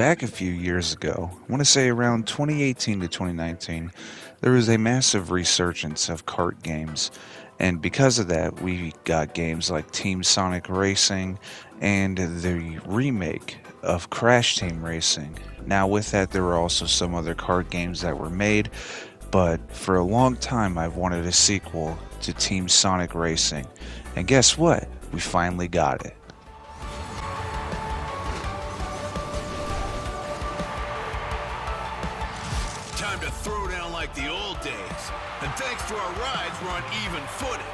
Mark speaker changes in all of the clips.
Speaker 1: back a few years ago, I want to say around 2018 to 2019, there was a massive resurgence of kart games. And because of that, we got games like Team Sonic Racing and the remake of Crash Team Racing. Now, with that, there were also some other kart games that were made, but for a long time, I've wanted a sequel to Team Sonic Racing. And guess what? We finally got it.
Speaker 2: Time to throw down like the old days. And thanks to our rides, we're on even footing.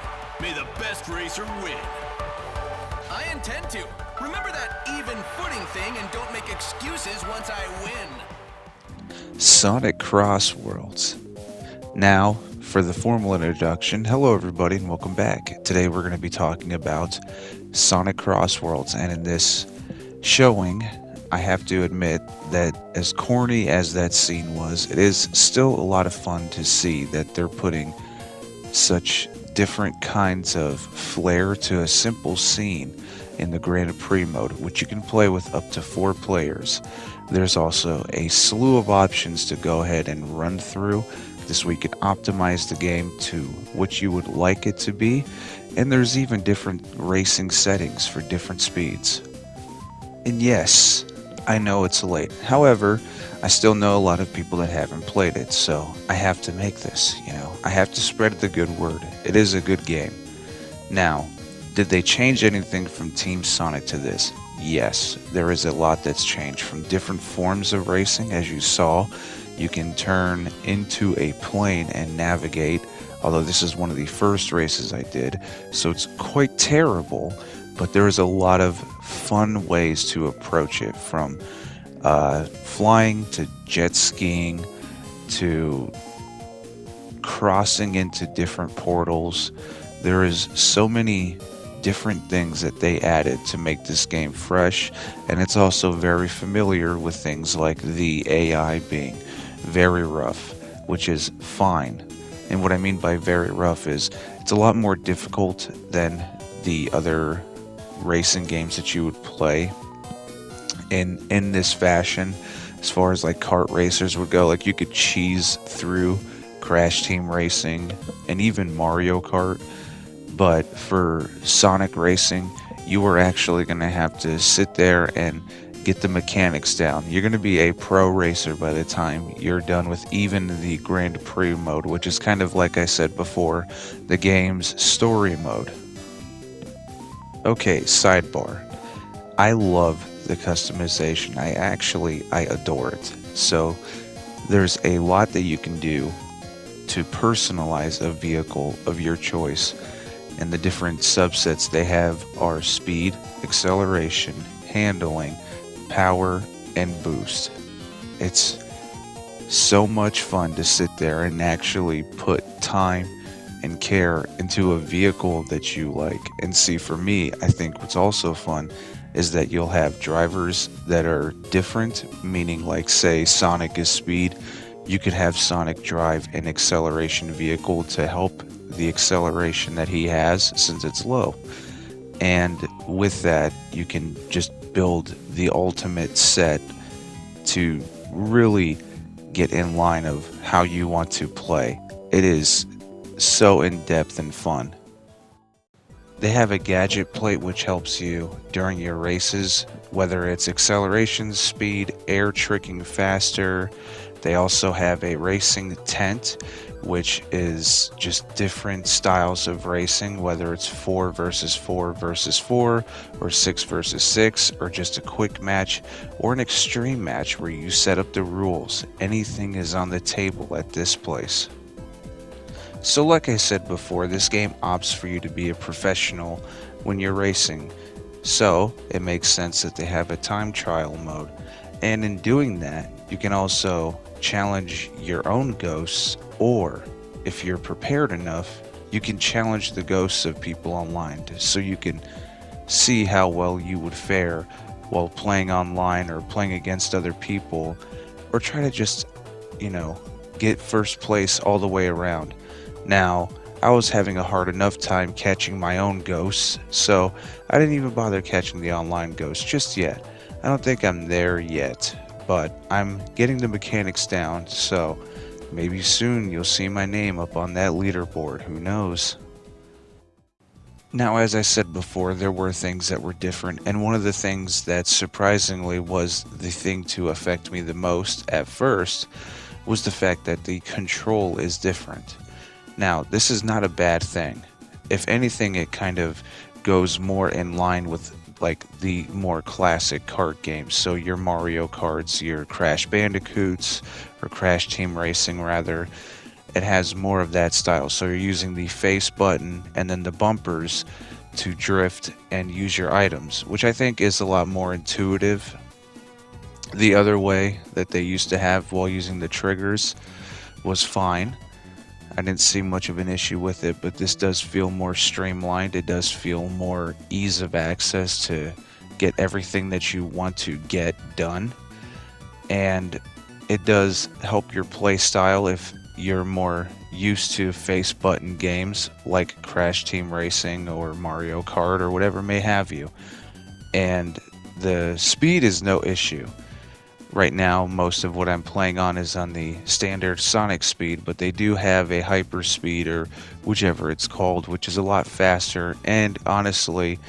Speaker 2: May the best racer win.
Speaker 3: I intend to. Remember that even footing thing and don't make excuses once I win.
Speaker 1: Sonic Crossworlds. Now, for the formal introduction, hello everybody and welcome back. Today we're going to be talking about Sonic Crossworlds, and in this showing, I have to admit that as corny as that scene was, it is still a lot of fun to see that they're putting such different kinds of flair to a simple scene in the Grand Prix mode, which you can play with up to 4 players. There's also a slew of options to go ahead and run through. This way you can optimize the game to what you would like it to be, and there's even different racing settings for different speeds. And yes, I know it's late. However, I still know a lot of people that haven't played it, so I have to make this, I have to spread the good word. It is a good game. Now, did they change anything from Team Sonic to this? Yes, there is a lot that's changed from different forms of racing. As you saw, you can turn into a plane and navigate, although this is one of the first races I did, so it's quite terrible, but there is a lot of fun ways to approach it, from flying to jet skiing to crossing into different portals. There is so many different things that they added to make this game fresh, and it's also very familiar with things like the AI being very rough, which is fine. And what I mean by very rough is it's a lot more difficult than the other racing games that you would play in this fashion. As far as like kart racers would go, like you could cheese through Crash Team Racing and even Mario Kart, but for Sonic Racing, you are actually going to have to sit there and get the mechanics down. You're going to be a pro racer by the time you're done with even the Grand Prix mode, which is kind of, like I said before, the game's story mode. Okay, sidebar. I love the customization. I adore it. So there's a lot that you can do to personalize a vehicle of your choice. And the different subsets they have are speed, acceleration, handling, power, and boost. It's so much fun to sit there and actually put time and care into a vehicle that you like. And see, for me, I think what's also fun is that you'll have drivers that are different, meaning like, say, Sonic is speed, you could have Sonic drive an acceleration vehicle to help the acceleration that he has since it's low. And with that, you can just build the ultimate set to really get in line of how you want to play. It is so in-depth and fun. They have a gadget plate which helps you during your races, whether it's acceleration, speed, air tricking faster. They also have a racing tent, which is just different styles of racing, whether it's 4 versus 4 versus 4, or 6 versus 6, or just a quick match, or an extreme match where you set up the rules. Anything is on the table at this place. So like I said before, this game opts for you to be a professional when you're racing. So it makes sense that they have a time trial mode. And in doing that, you can also challenge your own ghosts, or if you're prepared enough, you can challenge the ghosts of people online, so you can see how well you would fare while playing online or playing against other people, or try to just, get first place all the way around. Now, I was having a hard enough time catching my own ghosts, so I didn't even bother catching the online ghosts just yet. I don't think I'm there yet, but I'm getting the mechanics down, so maybe soon you'll see my name up on that leaderboard, who knows. Now, as I said before, there were things that were different, and one of the things that surprisingly was the thing to affect me the most at first was the fact that the control is different. Now, this is not a bad thing. If anything, it kind of goes more in line with like the more classic kart games. So your Mario Karts, your Crash Bandicoots, or Crash Team Racing rather, it has more of that style. So you're using the face button and then the bumpers to drift and use your items, which I think is a lot more intuitive. The other way that they used to have while using the triggers was fine. I didn't see much of an issue with it, but this does feel more streamlined. It does feel more ease of access to get everything that you want to get done. And it does help your play style if you're more used to face button games like Crash Team Racing or Mario Kart or whatever may have you. And the speed is no issue. Right now, most of what I'm playing on is on the standard Sonic speed, but they do have a hyper speed or whichever it's called, which is a lot faster. And honestly,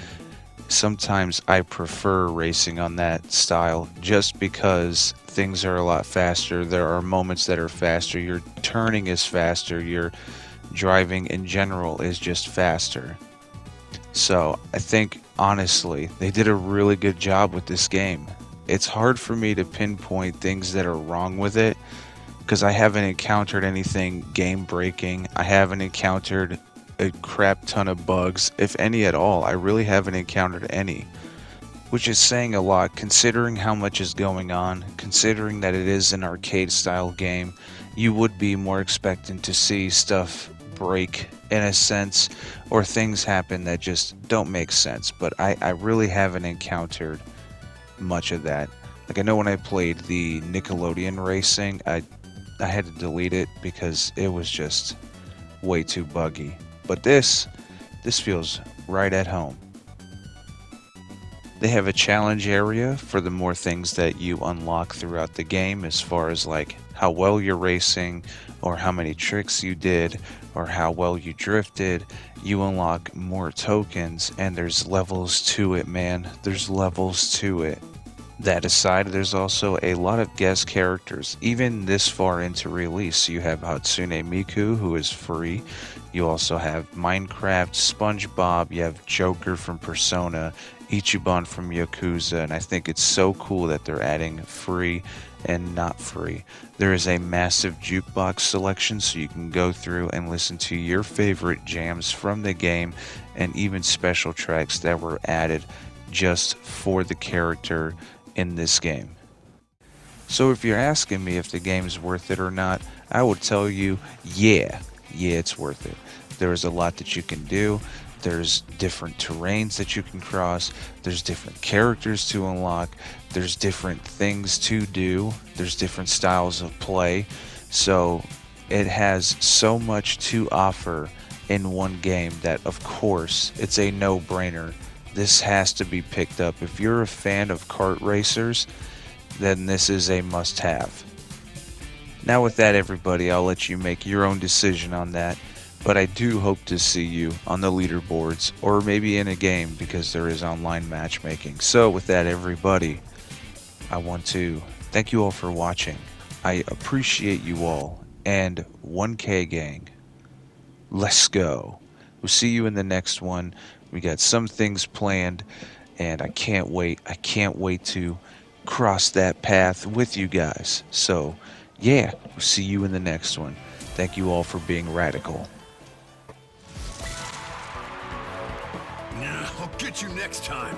Speaker 1: sometimes I prefer racing on that style just because things are a lot faster. There are moments that are faster. Your turning is faster. Your driving in general is just faster. So I think, honestly, they did a really good job with this game. It's hard for me to pinpoint things that are wrong with it because I haven't encountered anything game breaking. I haven't encountered a crap ton of bugs, if any at all. I really haven't encountered any, which is saying a lot considering how much is going on, considering that it is an arcade style game. You would be more expectant to see stuff break in a sense, or things happen that just don't make sense, but I really haven't encountered much of that. Like, I know when I played the Nickelodeon racing, I had to delete it because it was just way too buggy. But this feels right at home. They have a challenge area for the more things that you unlock throughout the game, as far as like how well you're racing or how many tricks you did or how well you drifted. You unlock more tokens, and there's levels to it, man. There's levels to it. That aside, there's also a lot of guest characters, even this far into release. You have Hatsune Miku, who is free. You also have Minecraft, SpongeBob, you have Joker from Persona, Ichiban from Yakuza, and I think it's so cool that they're adding free and not free. There is a massive jukebox selection, so you can go through and listen to your favorite jams from the game, and even special tracks that were added just for the character in this game. So if you're asking me if the game's worth it or not, I would tell you, yeah, it's worth it. There's a lot that you can do. There's different terrains that you can cross. There's different characters to unlock. There's different things to do. There's different styles of play. So it has so much to offer in one game that, of course, it's a no-brainer. This has to be picked up. If you're a fan of kart racers, then this is a must-have. Now with that, everybody, I'll let you make your own decision on that, but I do hope to see you on the leaderboards, or maybe in a game, because there is online matchmaking. So with that, everybody, I want to thank you all for watching. I appreciate you all, and 1K gang, let's go. We'll see you in the next one. We got some things planned, and I can't wait. I can't wait to cross that path with you guys. So, yeah, we'll see you in the next one. Thank you all for being radical.
Speaker 2: I'll get you next time.